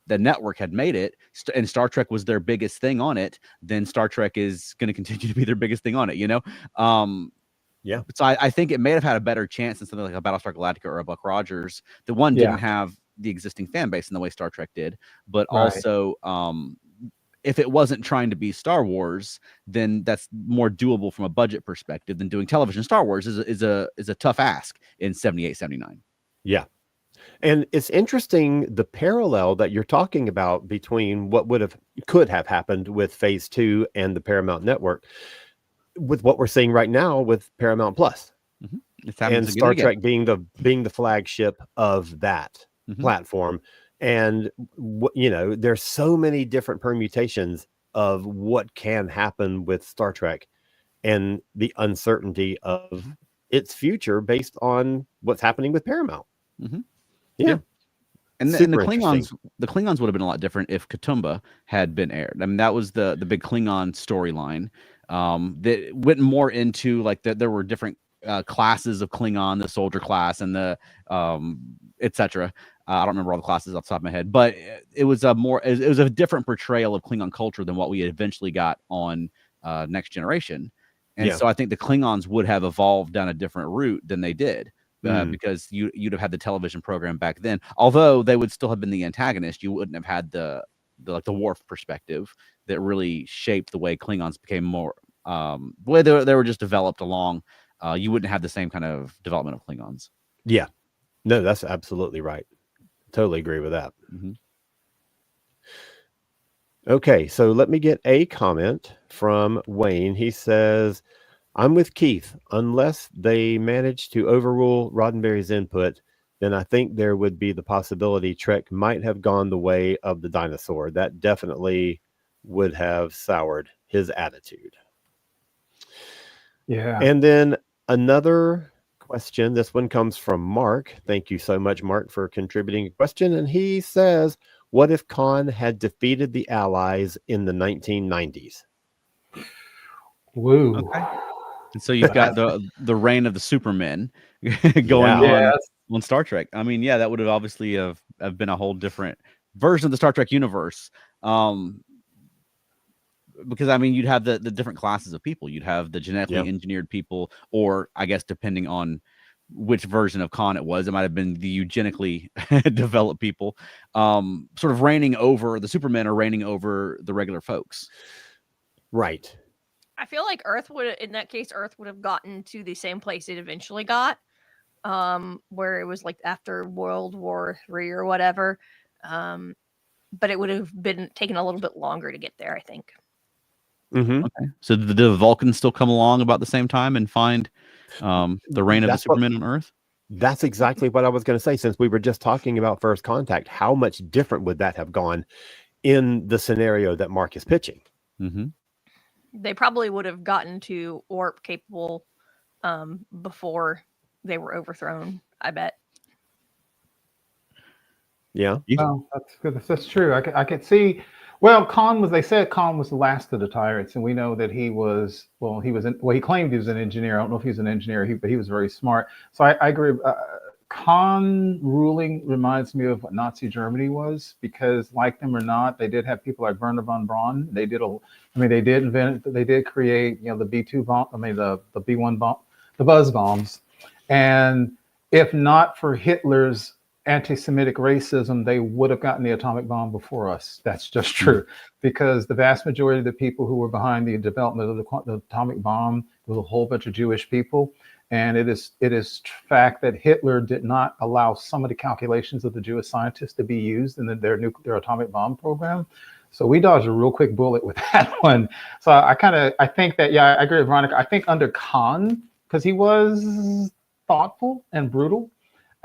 the network had made it and Star Trek was their biggest thing on it, then Star Trek is going to continue to be their biggest thing on it, Yeah. So I think it may have had a better chance than something like a Battlestar Galactica or a Buck Rogers. The one didn't have the existing fan base in the way Star Trek did, but also if it wasn't trying to be Star Wars, then that's more doable from a budget perspective than doing television. Star Wars is a tough ask in 78, 79. Yeah. And it's interesting the parallel that you're talking about between what could have happened with Phase 2 and the Paramount Network with what we're seeing right now with Paramount Plus. And Star Trek being the flagship of that platform. And there's so many different permutations of what can happen with Star Trek and the uncertainty of its future based on what's happening with Paramount. Yeah. And the Klingons would have been a lot different if K'Tumba had been aired. I mean, that was the big Klingon storyline that went more into like that there were different classes of Klingon, the soldier class and the etc. I don't remember all the classes off the top of my head, but it was it was a different portrayal of Klingon culture than what we eventually got on Next Generation. And so I think the Klingons would have evolved down a different route than they did. Because you'd have had the television program back then, although they would still have been the antagonist. You wouldn't have had the Worf perspective that really shaped the way Klingons became more the way they were just developed along. You wouldn't have the same kind of development of Klingons. Yeah, no, that's absolutely right. Totally agree with that. Okay, so let me get a comment from Wayne. He says, I'm with Keith. Unless they manage to overrule Roddenberry's input, then I think there would be the possibility Trek might have gone the way of the dinosaur. That definitely would have soured his attitude. Yeah. And then another question. This one comes from Mark. Thank you so much, Mark, for contributing a question. And he says, what if Khan had defeated the Allies in the 1990s? Woo. Okay. And so you've got the reign of the Supermen going on Star Trek. I mean, that would have obviously have been a whole different version of the Star Trek universe. Because I mean, you'd have the different classes of people. You'd have the genetically engineered people, or I guess depending on which version of Khan it was, it might have been the eugenically developed people, sort of reigning over the Supermen or reigning over the regular folks. Right. I feel like Earth would have gotten to the same place it eventually got, where it was like after World War III or whatever. But it would have been taken a little bit longer to get there, I think. Okay. So did the Vulcans still come along about the same time and find the reign of the Supermen on Earth? That's exactly what I was going to say. Since we were just talking about First Contact, how much different would that have gone in the scenario that Mark is pitching? They probably would have gotten to warp capable before they were overthrown, I bet. Yeah. Well, that's good. That's true. I could see. Well, they said Khan was the last of the tyrants, and we know that he claimed he was an engineer. I don't know if he was an engineer, but he was very smart. So I agree. Khan ruling reminds me of what Nazi Germany was, because like them or not, they did have people like Werner von Braun. They did create, the B2 bomb. I mean, the B1 bomb, the buzz bombs. And if not for Hitler's anti-Semitic racism, they would have gotten the atomic bomb before us. That's just true, because the vast majority of the people who were behind the development of the atomic bomb was a whole bunch of Jewish people. And it is fact that Hitler did not allow some of the calculations of the Jewish scientists to be used in their atomic bomb program. So we dodged a real quick bullet with that one. So I think that, yeah, I agree with Veronica. I think under Khan, because he was thoughtful and brutal,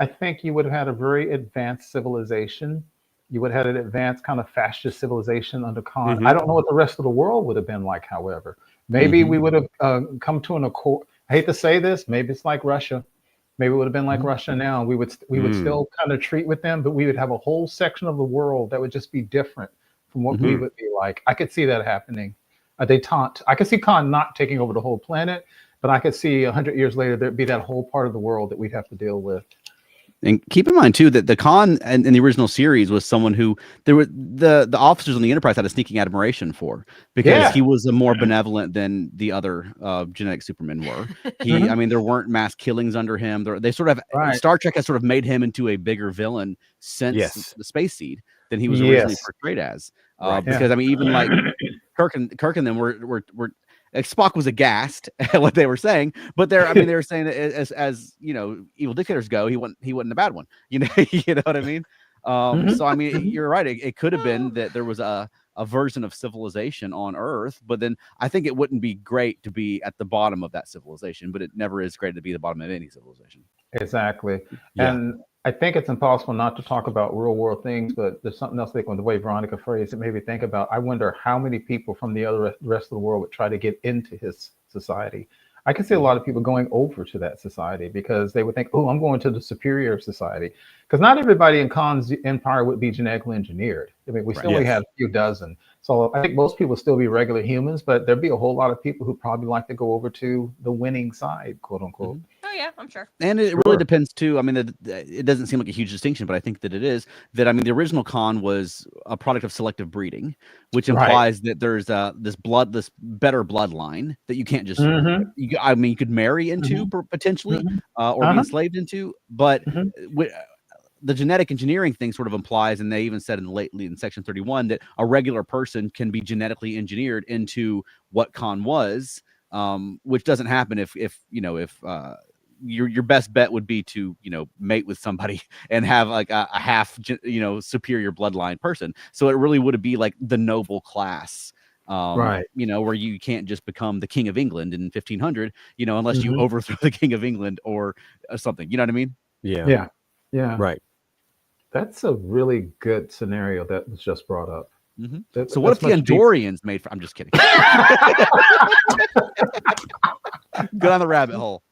I think you would have had a very advanced civilization. You would have had an advanced kind of fascist civilization under Khan. Mhm. I don't know what the rest of the world would have been like, however. Maybe we would have come to an accord. I hate to say this, maybe it's like Russia. Maybe it would have been like Russia now. We would still kind of treat with them, but we would have a whole section of the world that would just be different from what we would be like. I could see that happening. A detente. I could see Khan not taking over the whole planet, but I could see 100 years later there'd be that whole part of the world that we'd have to deal with. And keep in mind too that the Khan in the original series was someone who there were the officers on the Enterprise had a sneaking admiration for, because he was a more benevolent than the other genetic supermen were. I mean, there weren't mass killings under him. They sort of Star Trek has sort of made him into a bigger villain since the Space Seed than he was originally portrayed as. Because I mean, even like Kirk and them were Spock was aghast at what they were saying, but they were saying that as you know, evil dictators go, he wasn't a bad one. You know, you know what I mean? So I mean, you're right. It could have been that there was a version of civilization on Earth, but then I think it wouldn't be great to be at the bottom of that civilization, but it never is great to be the bottom of any civilization. Exactly. And I think it's impossible not to talk about real world things, but there's something else like on the way Veronica phrased it made me think about. I wonder how many people from the rest of the world would try to get into his society. I can see a lot of people going over to that society because they would think, oh, I'm going to the superior society. Because not everybody in Khan's empire would be genetically engineered. I mean, we still only had a few dozen. So I think most people would still be regular humans, but there'd be a whole lot of people who probably like to go over to the winning side, quote unquote. Oh yeah, I'm sure. And it really depends too. I mean, it doesn't seem like a huge distinction, but I think that it is. That I mean, the original Khan was a product of selective breeding, which implies that there's this better bloodline that you can't just. You could marry into potentially, or be enslaved into, but. The genetic engineering thing sort of implies, and they even said in section 31 that a regular person can be genetically engineered into what Khan was, which doesn't happen if your best bet would be to mate with somebody and have like a half superior bloodline person. So it really would be like the noble class, where you can't just become the King of England in 1500, unless you overthrow the King of England or something. You know what I mean? Yeah. Right. That's a really good scenario that was just brought up. So what if the Andorians made? I'm just kidding. Go down the rabbit hole.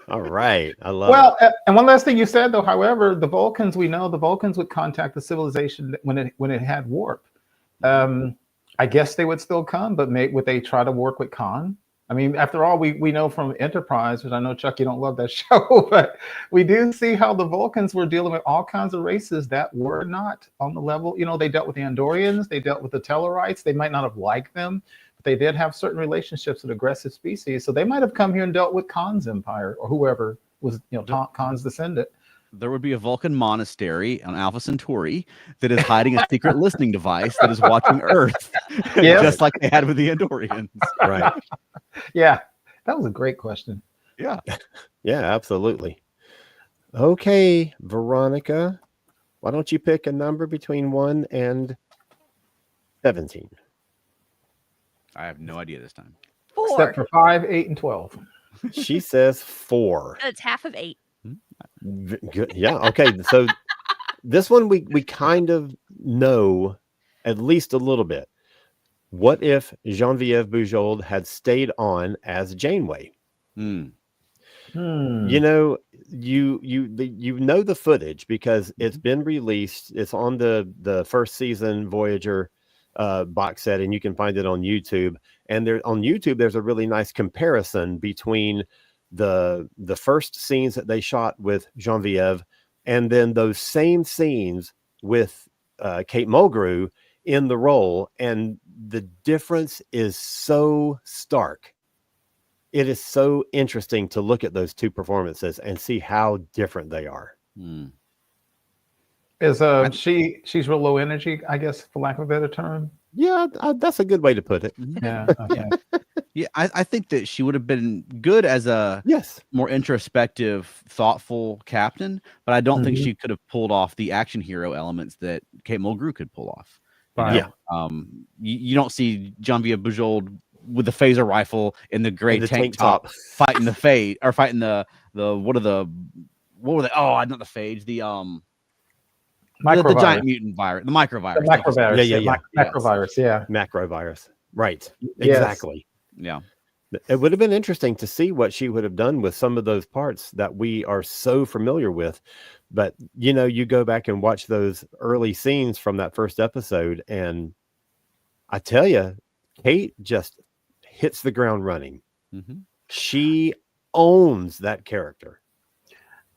All right, I love it. And one last thing you said though, however, the Vulcans, we know the Vulcans would contact the civilization when it had warp. I guess they would still come, but would they try to work with Khan? I mean, after all, we know from Enterprise, which I know, Chuck, you don't love that show, but we do see how the Vulcans were dealing with all kinds of races that were not on the level. They dealt with the Andorians, they dealt with the Tellarites. They might not have liked them, but they did have certain relationships with aggressive species. So they might have come here and dealt with Khan's empire or whoever was, Khan's descendant. There would be a Vulcan monastery on Alpha Centauri that is hiding a secret listening device that is watching Earth, just like they had with the Andorians. Right. Yeah, that was a great question. Yeah. Yeah, absolutely. Okay, Veronica, why don't you pick a number between 1 and 17? I have no idea this time. 4. Except for 5, 8, and 12. She says 4. It's half of 8. Good. Yeah. Okay. So this one we kind of know at least a little bit. What if Genevieve Bujold had stayed on as Janeway? You know the footage because it's been released. It's on the first season Voyager box set, and you can find it on YouTube. And on YouTube, there's a really nice comparison between the first scenes that they shot with Genevieve and then those same scenes with Kate Mulgrew in the role, and the difference is so stark. It is so interesting to look at those two performances and see how different they are. Is she's real low energy, I guess, for lack of a better term? Yeah, that's a good way to put it. Yeah. Okay. Yeah, I think that she would have been good as a more introspective, thoughtful captain, but I don't think she could have pulled off the action hero elements that Kate Mulgrew could pull off. You know? Right. You don't see Jean-Pierre Bujold with the phaser rifle in the gray And the tank top fighting the Fade or fighting the what were they? Oh, not the Phage, the giant mutant virus, the microvirus. The microvirus. Yeah. Macrovirus. Yeah. Macrovirus. Right. Yes. Exactly. Yeah. It would have been interesting to see what she would have done with some of those parts that we are so familiar with. But, you go back and watch those early scenes from that first episode, and I tell you, Kate just hits the ground running. Mm-hmm. She owns that character.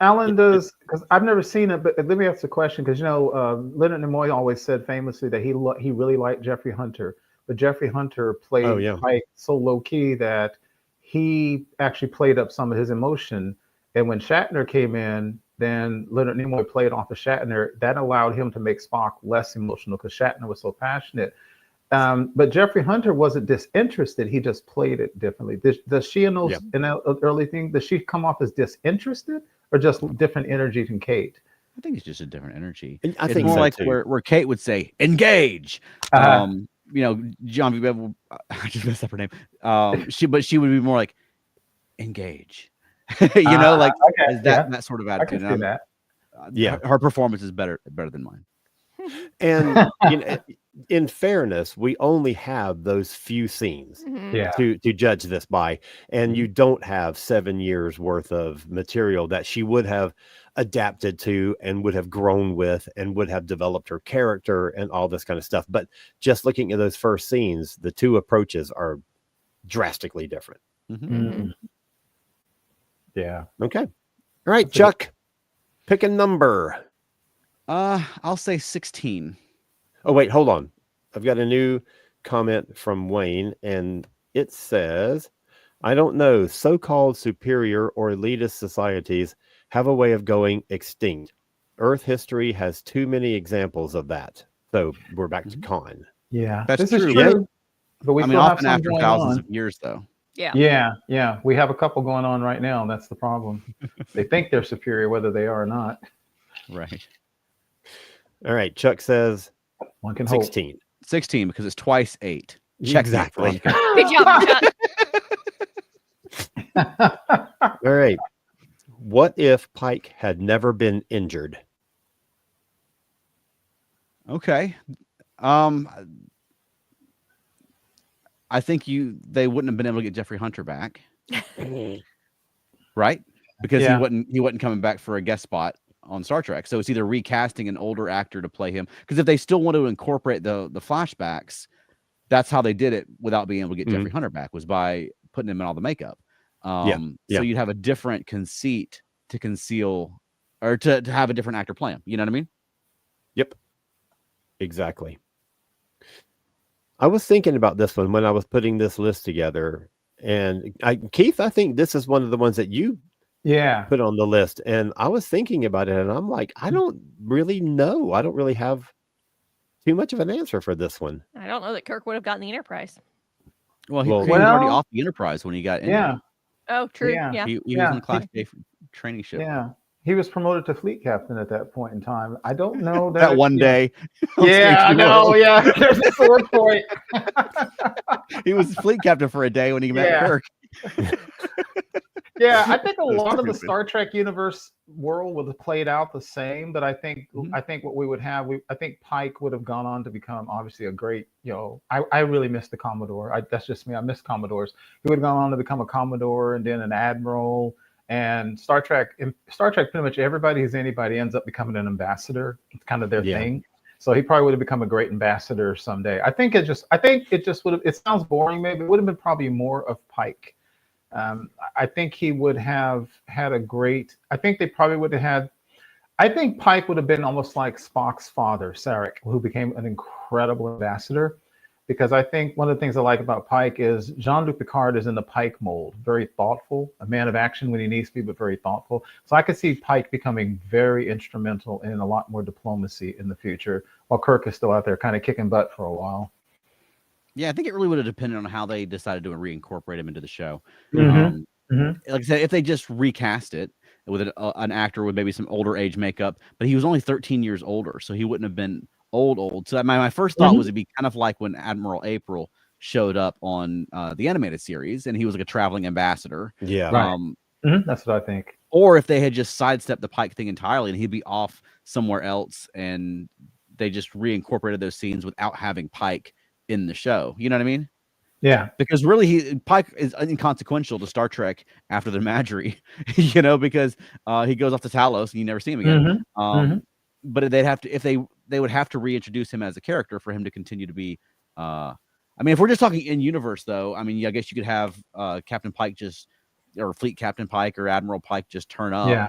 Alan does, because I've never seen it, but let me ask the question, because Leonard Nimoy always said famously that he really liked Jeffrey Hunter, but Jeffrey Hunter played Pike so low key that he actually played up some of his emotion, and when Shatner came in, then Leonard Nimoy played off of Shatner. That allowed him to make Spock less emotional because Shatner was so passionate. But Jeffrey Hunter wasn't disinterested; he just played it differently. Does she in that early thing? Does she come off as disinterested? Or just different energy than Kate? I think it's just a different energy. I it's think more so like too. where Kate would say engage. John Bevel, I just messed up her name. She would be more like engage. That sort of attitude. I can see that. Her performance is better than mine. And in fairness, we only have those few scenes to judge this by, and you don't have 7 years worth of material that she would have adapted to and would have grown with and would have developed her character and all this kind of stuff. But just looking at those first scenes, the two approaches are drastically different. Mm-hmm. Yeah. Okay. All right, Chuck, pick a number. I'll say 16. Oh, wait, hold on. I've got a new comment from Wayne, and it says, I don't know, so-called superior or elitist societies have a way of going extinct. Earth history has too many examples of that. So we're back to Khan. Yeah, that's this true. Is true. But we still often have after thousands of years, though. Yeah. We have a couple going on right now. That's the problem. They think they're superior, whether they are or not. Right. All right. Chuck says one can 16. Hope. 16 because it's twice 8. Check exactly. Good job, Chuck. All right. What if Pike had never been injured? Okay. I think they wouldn't have been able to get Jeffrey Hunter back. Right? Because he wasn't coming back for a guest spot on Star Trek. So it's either recasting an older actor to play him, because if they still want to incorporate the flashbacks, that's how they did it without being able to get Jeffrey Hunter back, was by putting him in all the makeup. So you'd have a different conceit to conceal, or to have a different actor play him. You know what I mean? Yep. Exactly. I was thinking about this one when I was putting this list together, and Keith, I think this is one of the ones that you put on the list, and I was thinking about it, and I'm like, I don't really know. I don't really have too much of an answer for this one. I don't know that Kirk would have gotten the Enterprise. Well, he was already off the Enterprise when he got in. Yeah. Oh, true. Yeah. He was on Class J training ship. Yeah. He was promoted to fleet captain at that point in time. I don't know that one day. Yeah, I know. Yeah, there's a sore point. He was fleet captain for a day when he met Kirk. Yeah, I think a lot of the Star Trek universe world would have played out the same, but I think what we would have, I think Pike would have gone on to become obviously a great, I really miss the Commodore. That's just me. I miss Commodores. He would have gone on to become a Commodore and then an Admiral. And Star Trek, pretty much everybody who's anybody ends up becoming an ambassador. It's kind of their thing. So he probably would have become a great ambassador someday. I think it just would have. It sounds boring, maybe. It would have been probably more of Pike. I think he would have had a great. I think they probably would have had. I think Pike would have been almost like Spock's father, Sarek, who became an incredible ambassador. Because I think one of the things I like about Pike is Jean-Luc Picard is in the Pike mold, very thoughtful, a man of action when he needs to be, but very thoughtful. So I could see Pike becoming very instrumental in a lot more diplomacy in the future, while Kirk is still out there kind of kicking butt for a while. Yeah, I think it really would have depended on how they decided to reincorporate him into the show. Mm-hmm. Like I said, if they just recast it with an actor with maybe some older age makeup, but he was only 13 years older, so he wouldn't have been old. So my first thought was it'd be kind of like when Admiral April showed up on the animated series, and he was like a traveling ambassador. Yeah. Right. That's what I think. Or if they had just sidestepped the Pike thing entirely, and he'd be off somewhere else, and they just reincorporated those scenes without having Pike in the show. You know what I mean? Yeah. Because really, Pike is inconsequential to Star Trek after the Imagery, you know, because he goes off to Talos and you never see him again. But they'd have to, if they would have to reintroduce him as a character for him to continue to be. I mean, if we're just talking in universe, though, I mean, I guess you could have Captain Pike or Fleet Captain Pike or Admiral Pike just turn up. Yeah.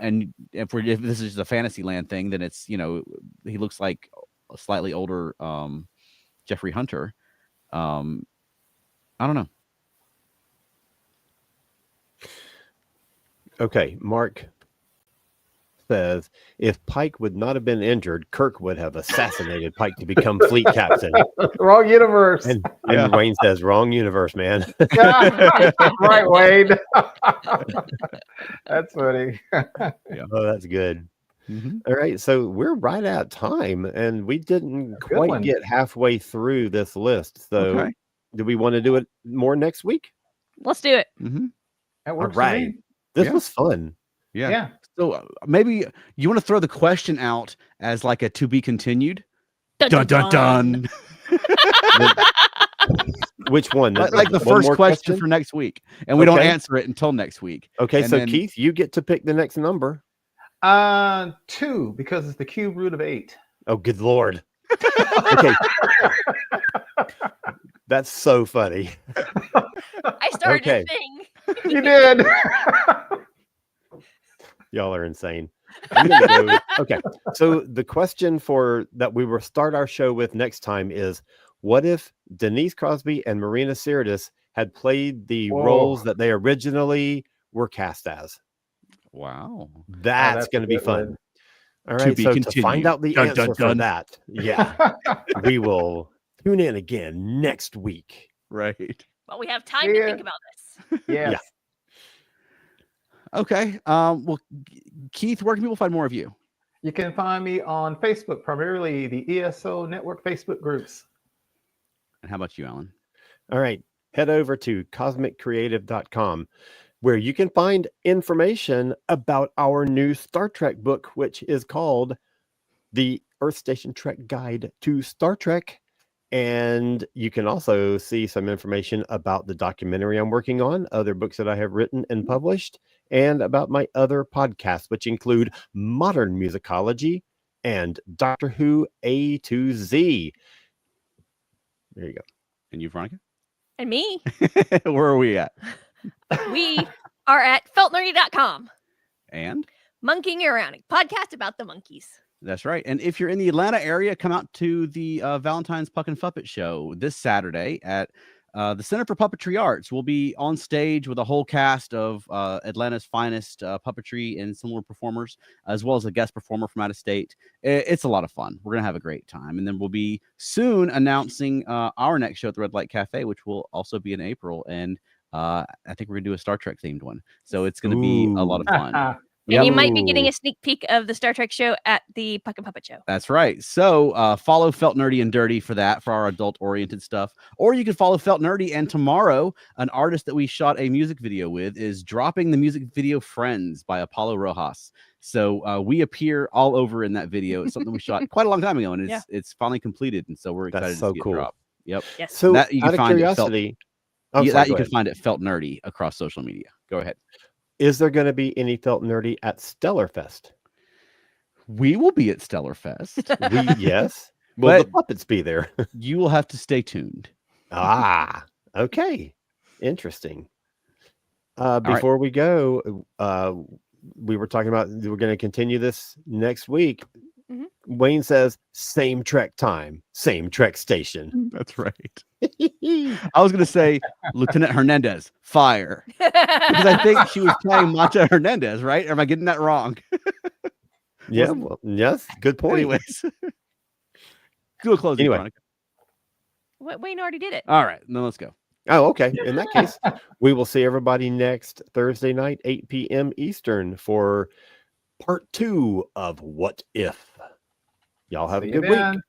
And if this is just a Fantasyland thing, then it's, you know, he looks like a slightly older Jeffrey Hunter. I don't know. Okay, Mark says if Pike would not have been injured, Kirk would have assassinated Pike to become fleet captain. Wrong universe. And Wayne says, wrong universe, man. Right, Wayne. That's funny. Oh, that's good. All right, so we're right at time, and we didn't quite get halfway through this list. So do we want to do it more next week? Let's do it. That works. All right. This was fun. Yeah. So maybe you want to throw the question out as like a to be continued. Dun dun dun. Which one? Like the first question for next week, and we don't answer it until next week. Okay, and so then, Keith, you get to pick the next number. 2, because it's the cube root of 8. Oh, good Lord. Okay. That's so funny. I started a thing. You did. Y'all are insane. I'm gonna go. Okay. So the question that we will start our show with next time is, what if Denise Crosby and Marina Sirtis had played the roles that they originally were cast as? Wow. That's going to be fun. All right. To find out the answer for that, we will tune in again next week. Right. But we have time to think about this. Yes. Okay. Well, Keith, where can people find more of you? You can find me on Facebook, primarily the ESO Network Facebook groups. And how about you, Alan? All right. Head over to cosmiccreative.com, where you can find information about our new Star Trek book, which is called The Earth Station Trek Guide to Star Trek. And you can also see some information about the documentary I'm working on, other books that I have written and published, and about my other podcasts, which include Modern Musicology and Doctor Who A to Z. There you go. And you, Veronica? And me. Where are we at? We are at feltnerdy.com. And? Monkeying Around, a podcast about the monkeys. That's right. And if you're in the Atlanta area, come out to the Valentine's Puck and Puppet Show this Saturday at the Center for Puppetry Arts. We'll be on stage with a whole cast of Atlanta's finest puppetry and similar performers, as well as a guest performer from out of state. It's a lot of fun. We're going to have a great time. And then we'll be soon announcing our next show at the Red Light Cafe, which will also be in April. And I think we're going to do a Star Trek themed one. So it's going to be a lot of fun. And you might be getting a sneak peek of the Star Trek show at the Puck and Puppet Show. That's right. So follow Felt Nerdy and Dirty for that, for our adult-oriented stuff. Or you can follow Felt Nerdy, and tomorrow, an artist that we shot a music video with is dropping the music video Friends by Apollo Rojas. So we appear all over in that video. It's something we shot quite a long time ago, and it's finally completed, and so we're excited to see it drop. Yep. Yes. So that you can out of find curiosity, you can find it Felt Nerdy across social media. Go ahead. Is there going to be any Felt Nerdy at Stellarfest? We will be at Stellarfest. Yes. Will the puppets be there? You will have to stay tuned. Okay. Interesting. Before we go, we were talking about we're going to continue this next week. Mm-hmm. Wayne says, same Trek time, same Trek station. That's right. I was going to say Lieutenant Hernandez, fire. Because I think she was playing Mata Hernandez, right? Or am I getting that wrong? Yeah, well, yes, good point. Anyways, do a closing, anyway. Veronica. Wayne already did it. All right, then let's go. Oh, okay. In that case, we will see everybody next Thursday night, 8 p.m. Eastern for part 2 of What If. Y'all have See a you good week. then.